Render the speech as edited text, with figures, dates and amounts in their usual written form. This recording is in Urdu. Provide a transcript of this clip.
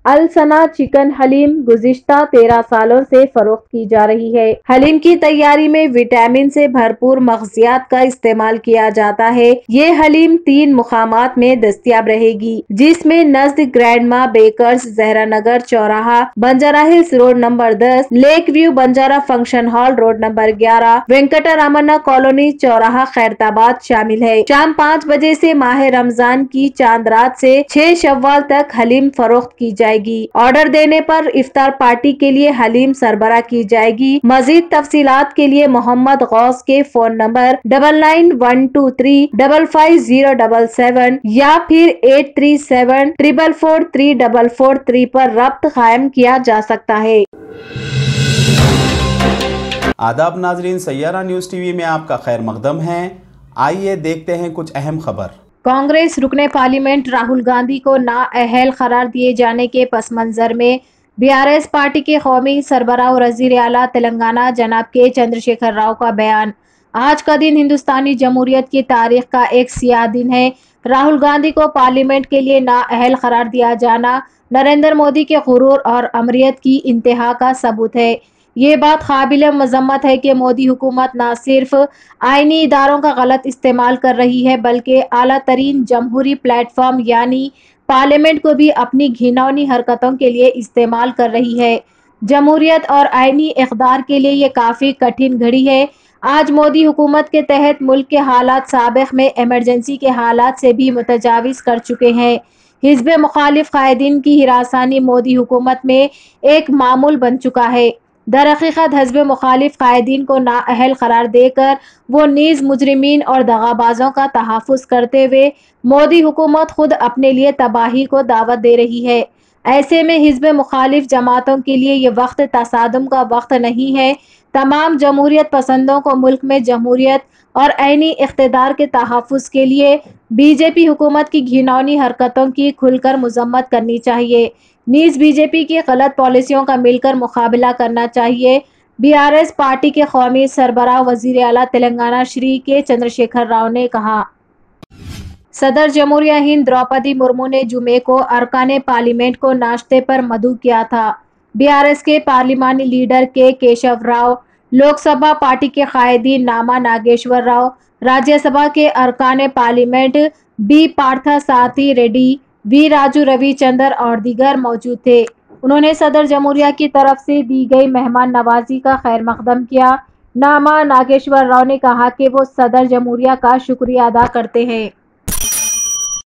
السنا چکن حلیم گزشتہ 13 سالوں سے فروخت کی جا رہی ہے۔ حلیم کی تیاری میں وٹامن سے بھرپور مغزیات کا استعمال کیا جاتا ہے۔ یہ حلیم 3 مقامات میں دستیاب رہے گی، جس میں نزد grandma bakers, Zehra Nagar چوراہا، Banjara Hills road number 10، lake view Banjara function hall road number 11، Venkata Ramana colony چوراہا خیرتآباد شامل ہے۔ شام 5 بجے سے ماہ رمضان کی چاند رات سے 6 شوال تک حلیم فروخت کی جائے گی۔ آرڈر دینے پر افطار پارٹی کے لیے حلیم سربراہ کی جائے گی۔ مزید تفصیلات کے لیے محمد غوث کے فون نمبر 9912355077 یا پھر 8374443443 پر رابطہ قائم کیا جا سکتا ہے۔ آداب ناظرین، سیارہ نیوز ٹی وی میں آپ کا خیر مقدم ہے۔ آئیے دیکھتے ہیں کچھ اہم خبر۔ کانگریس رکن پارلیمنٹ راہل گاندھی کو نااہل قرار دیے جانے کے پس منظر میں BRS پارٹی کے قومی سربراہ اور وزیر اعلیٰ تلنگانہ جناب کے چندرشیکھر راؤ کا بیان۔ آج کا دن ہندوستانی جمہوریت کی تاریخ کا ایک سیاہ دن ہے۔ راہل گاندھی کو پارلیمنٹ کے لیے نااہل قرار دیا جانا نریندر مودی کے غرور اور امریت کی انتہا کا ثبوت ہے۔ یہ بات قابل مذمت ہے کہ مودی حکومت نہ صرف آئینی اداروں کا غلط استعمال کر رہی ہے بلکہ اعلیٰ ترین جمہوری پلیٹ فارم یعنی پارلیمنٹ کو بھی اپنی گھناؤنی حرکتوں کے لیے استعمال کر رہی ہے۔ جمہوریت اور آئینی اقدار کے لیے یہ کافی کٹھن گھڑی ہے۔ آج مودی حکومت کے تحت ملک کے حالات سابق میں ایمرجنسی کے حالات سے بھی متجاوز کر چکے ہیں۔ حزب مخالف قائدین کی ہراسانی مودی حکومت میں ایک معمول بن چکا ہے۔ درحقیقت حزب مخالف قائدین کو نااہل قرار دے کر وہ نیز مجرمین اور دغابازوں کا تحفظ کرتے ہوئے مودی حکومت خود اپنے لیے تباہی کو دعوت دے رہی ہے۔ ایسے میں حزب مخالف جماعتوں کے لیے یہ وقت تصادم کا وقت نہیں ہے۔ تمام جمہوریت پسندوں کو ملک میں جمہوریت اور آئینی اقتدار کے تحفظ کے لیے BJP حکومت کی گھناؤنی حرکتوں کی کھل کر مذمت کرنی چاہیے، نیز BJP کی غلط پالیسیوں کا مل کر مقابلہ کرنا چاہیے۔ BRS پارٹی کے قومی سربراہ وزیر اعلیٰ تلنگانہ شری کے چندرشیکھر راؤ نے کہا۔ صدر جمہوریہ ہند دروپدی مرمو نے جمعے کو ارکان پارلیمنٹ کو ناشتے پر مدعو کیا تھا۔ BRS کے پارلیمانی leader K Keshava Rao, Lok Sabha party کے قائدین ناما ناگیشور راؤ، راجیہ سبھا کے ارکان parliament B Partha Saradhi Reddy, V Raju Ravi Chandra اور دیگر موجود تھے۔ انہوں نے صدر جمہوریہ کی طرف سے دی گئی مہمان نوازی کا خیر مقدم کیا۔ ناما ناگیشور راؤ نے کہا کہ وہ صدر جمہوریہ کا شکریہ ادا کرتے ہیں۔